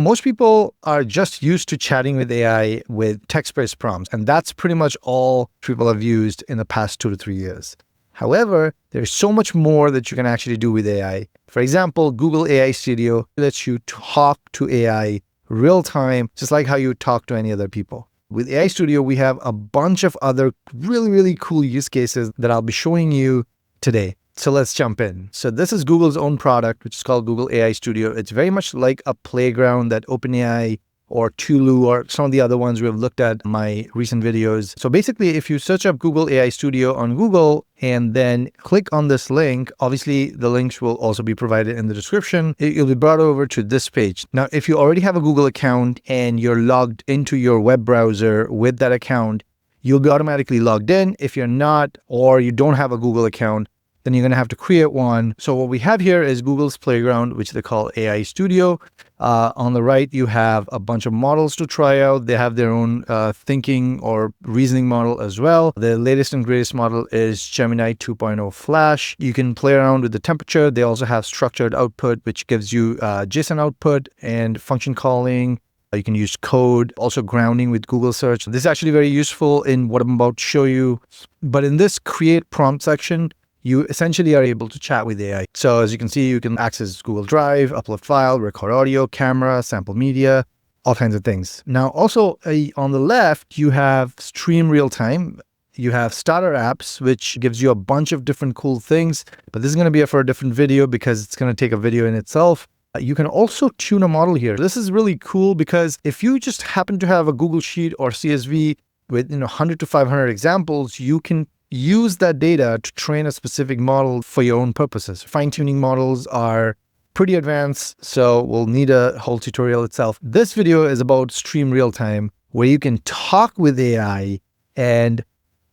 Most people are just used to chatting with AI with text-based prompts, and that's pretty much all people have used in the past 2 to 3 years. However, there's so much more that you can actually do with AI. For example, Google AI Studio lets you talk to AI real time, just like how you talk to any other people. With AI Studio, we have a bunch of other really cool use cases that I'll be showing you today. So let's jump in. So this is Google's own product, which is called Google AI Studio. It's very much like a playground that OpenAI or Tulu or some of the other ones we have looked at in my recent videos. So basically, if you search up Google AI Studio on Google and then click on this link, obviously the links will also be provided in the description. You'll be brought over to this page. Now, if you already have a Google account and you're logged into your web browser with that account, you'll be automatically logged in. If you're not, or you don't have a Google account, then you're going to have to create one. So what we have here is Google's Playground, which they call AI Studio. On the right, you have a bunch of models to try out. They have their own thinking or reasoning model as well. The latest and greatest model is Gemini 2.0 Flash. You can play around with the temperature. They also have structured output, which gives you JSON output and function calling. You can use code, also grounding with Google search. This is actually very useful in what I'm about to show you. But in this create prompt section, you essentially are able to chat with AI. So as you can see, you can access Google Drive, upload file, record audio, camera, sample media, all kinds of things. Now, also on the left, you have stream real time. You have starter apps, which gives you a bunch of different cool things. But this is going to be for a different video because it's going to take a video in itself. You can also tune a model here. This is really cool because if you just happen to have a Google Sheet or CSV with 100 to 500 examples, you can use that data to train a specific model for your own purposes. Fine-tuning models are pretty advanced, so we'll need a whole tutorial itself. This video is about stream real-time, where you can talk with AI and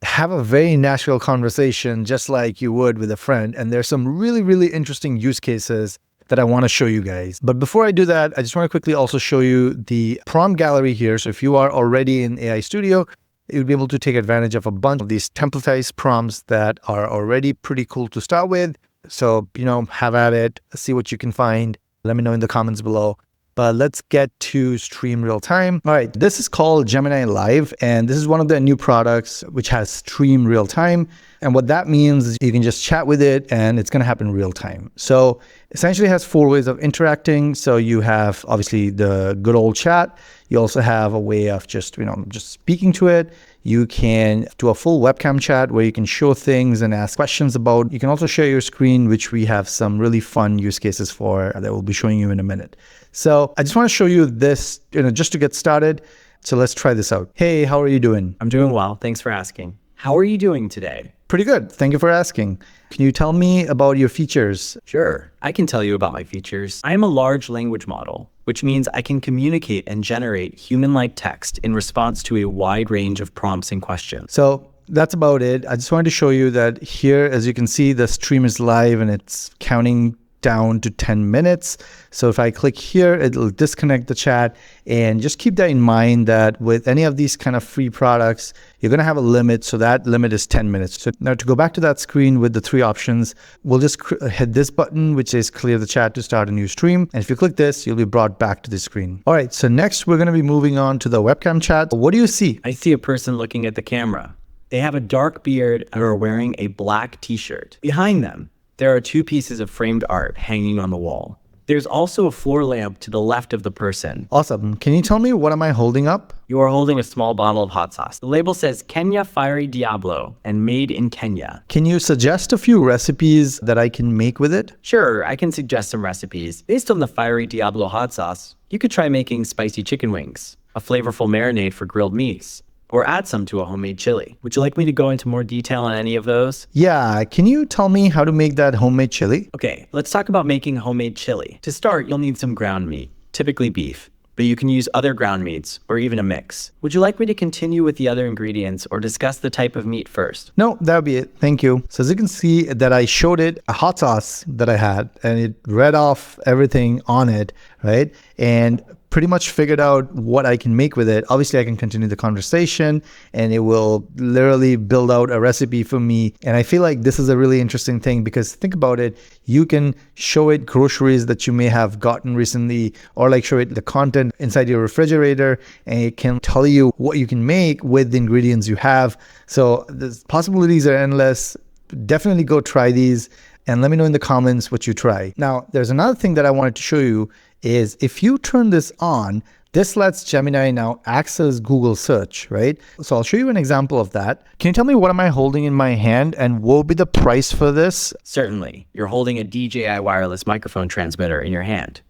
have a very natural conversation just like you would with a friend. And there's some really interesting use cases that I want to show you guys. But before I do that, I just want to quickly also show you the prompt gallery here. So if you are already in AI Studio, you'll be able to take advantage of a bunch of these templatized prompts that are already pretty cool to start with. So, have at it, see what you can find. Let me know in the comments below. But let's get to stream real time. All right, this is called Gemini Live, and this is one of the new products which has stream real time. And what that means is you can just chat with it and it's going to happen real time. So essentially it has 4 ways of interacting. So you have obviously the good old chat. You also have a way of just speaking to it. You can do a full webcam chat where you can show things and ask questions about. You can also share your screen, which we have some really fun use cases for that we'll be showing you in a minute. So I just want to show you this, just to get started. So let's try this out. Hey, how are you doing? I'm doing well. Thanks for asking. How are you doing today? Pretty good. Thank you for asking. Can you tell me about your features? Sure. I can tell you about my features. I am a large language model, which means I can communicate and generate human-like text in response to a wide range of prompts and questions. So that's about it. I just wanted to show you that here, as you can see, the stream is live and it's counting down to 10 minutes. So if I click here, it'll disconnect the chat. And just keep that in mind that with any of these kind of free products, you're going to have a limit. So that limit is 10 minutes. So now to go back to that screen with the 3 options, we'll just hit this button, which says clear the chat to start a new stream. And if you click this, you'll be brought back to the screen. All right. So next we're going to be moving on to the webcam chat. What do you see? I see a person looking at the camera. They have a dark beard and are wearing a black t-shirt. Behind them, there are 2 pieces of framed art hanging on the wall. There's also a floor lamp to the left of the person. Awesome. Can you tell me what am I holding up? You are holding a small bottle of hot sauce. The label says Kenya Fiery Diablo and made in Kenya. Can you suggest a few recipes that I can make with it? Sure, I can suggest some recipes. Based on the Fiery Diablo hot sauce, you could try making spicy chicken wings, a flavorful marinade for grilled meats, or add some to a homemade chili. Would you like me to go into more detail on any of those? Yeah, can you tell me how to make that homemade chili? Okay, let's talk about making homemade chili. To start, you'll need some ground meat, typically beef, but you can use other ground meats or even a mix. Would you like me to continue with the other ingredients or discuss the type of meat first? No, that'll be it. Thank you. So as you can see that I showed it a hot sauce that I had and it read off everything on it, right? And pretty much figured out what I can make with it. Obviously, I can continue the conversation and it will literally build out a recipe for me. And I feel like this is a really interesting thing because think about it. You can show it groceries that you may have gotten recently, or like show it the content inside your refrigerator, and it can tell you what you can make with the ingredients you have. So the possibilities are endless. Definitely go try these and let me know in the comments what you try. Now, there's another thing that I wanted to show you is if you turn this on, this lets Gemini now access Google search, right? So I'll show you an example of that. Can you tell me what am I holding in my hand and what will be the price for this? Certainly. You're holding a DJI wireless microphone transmitter in your hand.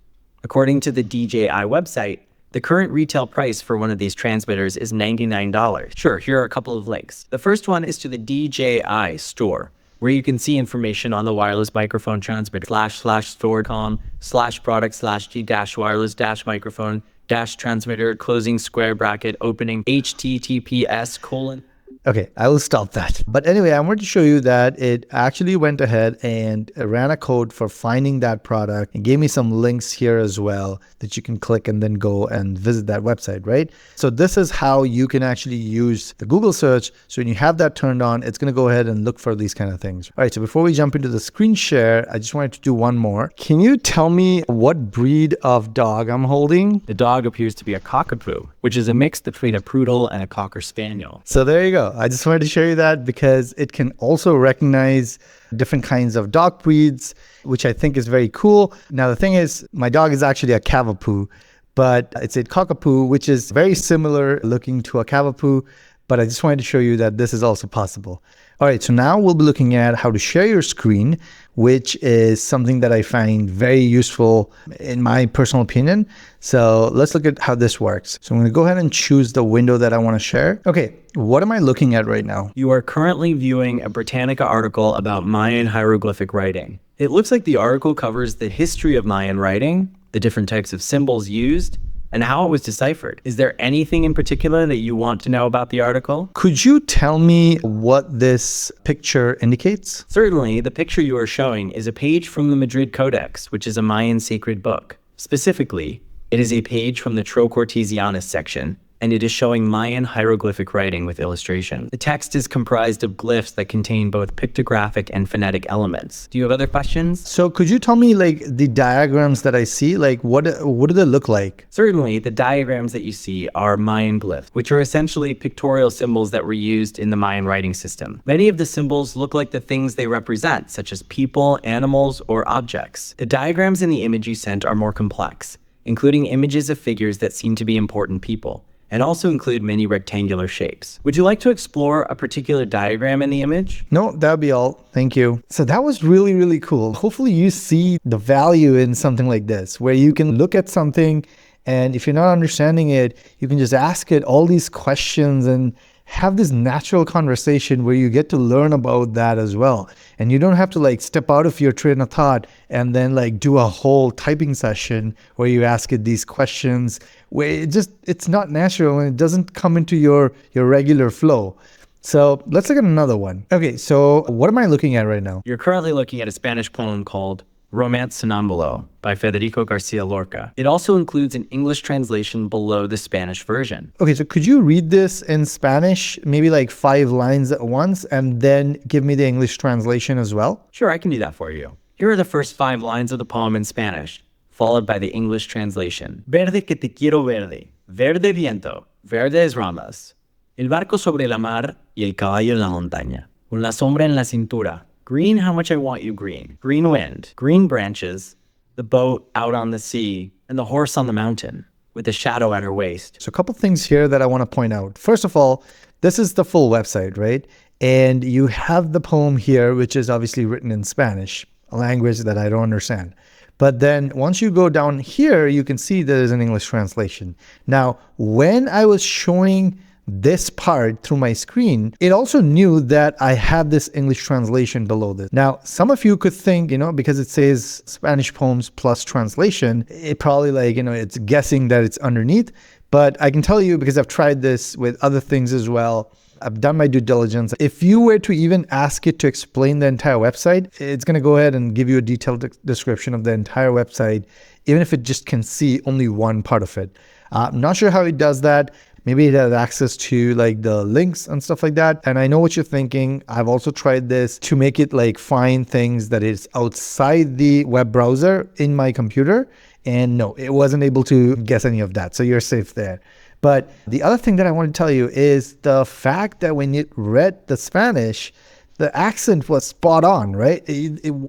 According to the DJI website, the current retail price for one of these transmitters is $99. Sure, here are a couple of links. The first one is to the DJI store, where you can see information on the wireless microphone transmitter //store.com/product/G-wireless-microphone-transmitter closing square bracket opening https:// Okay, I will stop that. But anyway, I wanted to show you that it actually went ahead and ran a code for finding that product and gave me some links here as well that you can click and then go and visit that website, right? So this is how you can actually use the Google search. So when you have that turned on, it's going to go ahead and look for these kind of things. All right, so before we jump into the screen share, I just wanted to do one more. Can you tell me what breed of dog I'm holding? The dog appears to be a cockapoo, which is a mix between a poodle and a cocker spaniel. So there you go. I just wanted to show you that because it can also recognize different kinds of dog breeds, which I think is very cool. Now, the thing is, my dog is actually a cavapoo, but it's a cockapoo, which is very similar looking to a cavapoo. But I just wanted to show you that this is also possible. All right, so now we'll be looking at how to share your screen, which is something that I find very useful in my personal opinion. So let's look at how this works. So I'm going to go ahead and choose the window that I want to share. Okay, what am I looking at right now? You are currently viewing a Britannica article about Mayan hieroglyphic writing. It looks like the article covers the history of Mayan writing, the different types of symbols used, and how it was deciphered. Is there anything in particular that you want to know about the article? Could you tell me what this picture indicates? Certainly, the picture you are showing is a page from the Madrid Codex, which is a Mayan sacred book. Specifically, it is a page from the Trochortesianus section, and it is showing Mayan hieroglyphic writing with illustration. The text is comprised of glyphs that contain both pictographic and phonetic elements. Do you have other questions? So could you tell me like the diagrams that I see, like what do they look like? Certainly, the diagrams that you see are Mayan glyphs, which are essentially pictorial symbols that were used in the Mayan writing system. Many of the symbols look like the things they represent, such as people, animals, or objects. The diagrams in the image you sent are more complex, including images of figures that seem to be important people, and also include many rectangular shapes. Would you like to explore a particular diagram in the image? No, that'll be all. Thank you. So that was really, really cool. Hopefully you see the value in something like this, where you can look at something and if you're not understanding it, you can just ask it all these questions and have this natural conversation where you get to learn about that as well. And you don't have to like step out of your train of thought and then like do a whole typing session where you ask it these questions where it's not natural and it doesn't come into your regular flow. So let's look at another one. Okay, so what am I looking at right now? You're currently looking at a Spanish poem called Romance Sonambulo by Federico Garcia Lorca. It also includes an English translation below the Spanish version. Okay, so could you read this in Spanish, maybe like 5 lines at once, and then give me the English translation as well? Sure, I can do that for you. Here are the first 5 lines of the poem in Spanish, followed by the English translation. Verde que te quiero verde, verde viento, verdes ramas, el barco sobre la mar y el caballo en la montaña, con la sombra en la cintura. Green, how much I want you green. Green wind, green branches, the boat out on the sea, and the horse on the mountain with the shadow at her waist. So a couple things here that I want to point out. First of all, this is the full website, right? And you have the poem here, which is obviously written in Spanish, a language that I don't understand. But then once you go down here, you can see there is an English translation. Now, when I was showing this part through my screen, it also knew that I had this English translation below this. Now, some of you could think, because it says Spanish poems plus translation, it probably it's guessing that it's underneath. But I can tell you, because I've tried this with other things as well, I've done my due diligence. If you were to even ask it to explain the entire website, it's going to go ahead and give you a detailed description of the entire website, even if it just can see only one part of it. I'm not sure how it does that. Maybe it has access to like the links and stuff like that. And I know what you're thinking. I've also tried this to make it like find things that is outside the web browser in my computer. And no, it wasn't able to guess any of that. So you're safe there. But the other thing that I want to tell you is the fact that when it read the Spanish, the accent was spot on, right?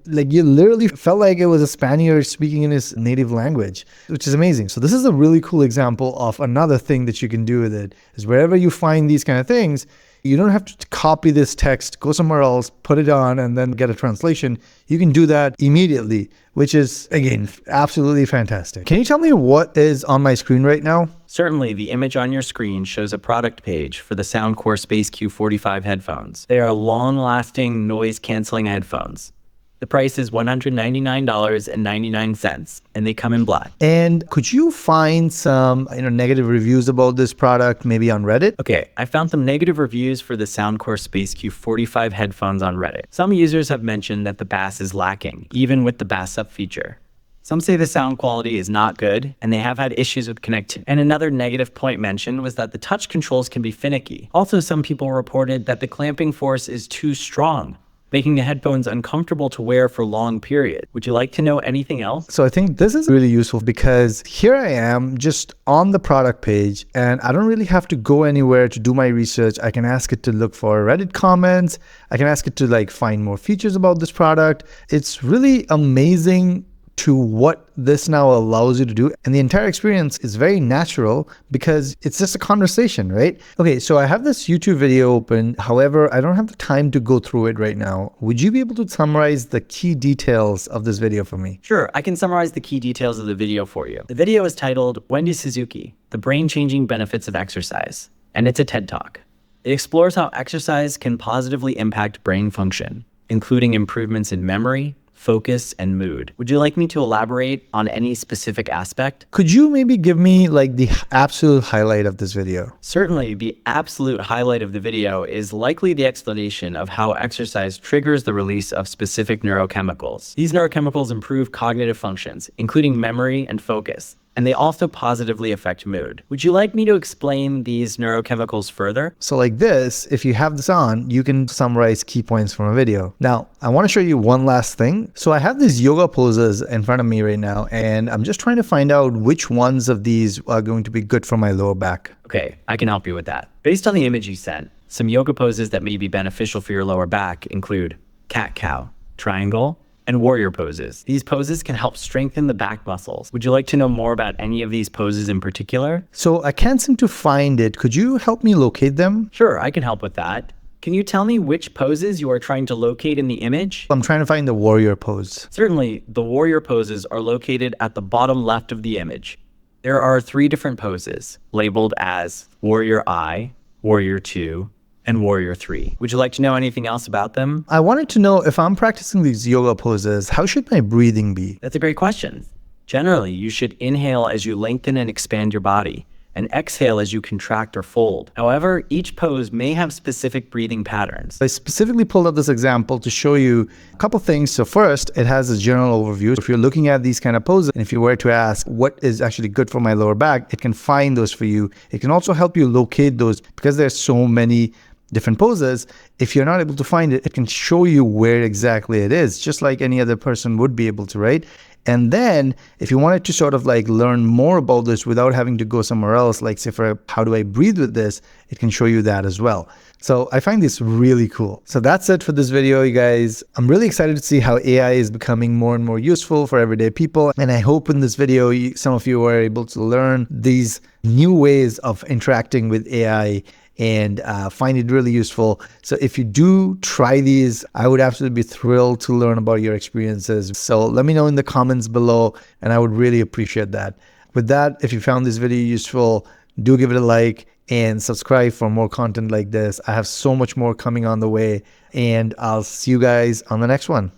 Like you literally felt like it was a Spaniard speaking in his native language, which is amazing. So this is a really cool example of another thing that you can do with it, is wherever you find these kind of things, you don't have to copy this text, go somewhere else, put it on, and then get a translation. You can do that immediately, which is, again, absolutely fantastic. Can you tell me what is on my screen right now? Certainly, the image on your screen shows a product page for the Soundcore Space Q45 headphones. They are long-lasting, noise-canceling headphones. The price is $199.99, and they come in black. And could you find some negative reviews about this product, maybe on Reddit? Okay, I found some negative reviews for the Soundcore Space Q45 headphones on Reddit. Some users have mentioned that the bass is lacking, even with the bass up feature. Some say the sound quality is not good, and they have had issues with connectivity. And another negative point mentioned was that the touch controls can be finicky. Also, some people reported that the clamping force is too strong, making the headphones uncomfortable to wear for long periods. Would you like to know anything else? So I think this is really useful because here I am just on the product page and I don't really have to go anywhere to do my research. I can ask it to look for Reddit comments. I can ask it to like find more features about this product. It's really amazing to what this now allows you to do. And the entire experience is very natural because it's just a conversation, right? Okay, so I have this YouTube video open. However, I don't have the time to go through it right now. Would you be able to summarize the key details of this video for me? Sure, I can summarize the key details of the video for you. The video is titled Wendy Suzuki, The Brain-Changing Benefits of Exercise, and it's a TED Talk. It explores how exercise can positively impact brain function, including improvements in memory, focus, and mood. Would you like me to elaborate on any specific aspect? Could you maybe give me like the absolute highlight of this video? Certainly, the absolute highlight of the video is likely the explanation of how exercise triggers the release of specific neurochemicals. These neurochemicals improve cognitive functions, including memory and focus, and they also positively affect mood. Would you like me to explain these neurochemicals further? So like this, if you have this on, you can summarize key points from a video. Now, I want to show you one last thing. So I have these yoga poses in front of me right now, and I'm just trying to find out which ones of these are going to be good for my lower back. Okay, I can help you with that. Based on the image you sent, some yoga poses that may be beneficial for your lower back include cat-cow, triangle, and warrior poses. These poses can help strengthen the back muscles. Would you like to know more about any of these poses in particular? So I can't seem to find it. Could you help me locate them? Sure, I can help with that. Can you tell me which poses you are trying to locate in the image? I'm trying to find the warrior pose. Certainly, the warrior poses are located at the bottom left of the image. There are 3 different poses, labeled as Warrior I, Warrior 2, and Warrior 3. Would you like to know anything else about them? I wanted to know, if I'm practicing these yoga poses, how should my breathing be? That's a great question. Generally, you should inhale as you lengthen and expand your body, and exhale as you contract or fold. However, each pose may have specific breathing patterns. I specifically pulled up this example to show you a couple things. So first, it has a general overview. If you're looking at these kind of poses, and if you were to ask what is actually good for my lower back, it can find those for you. It can also help you locate those because there's so many different poses. If you're not able to find it, it can show you where exactly it is, just like any other person would be able to, right? And then if you wanted to sort of like learn more about this without having to go somewhere else, like say for how do I breathe with this, it can show you that as well. So I find this really cool. So that's it for this video, you guys. I'm really excited to see how AI is becoming more and more useful for everyday people. And I hope in this video, some of you were able to learn these new ways of interacting with AI and find it really useful. So if you do try these, I would absolutely be thrilled to learn about your experiences. So let me know in the comments below, and I would really appreciate that. With that, if you found this video useful, do give it a like and subscribe for more content like this. I have so much more coming on the way, and I'll see you guys on the next one.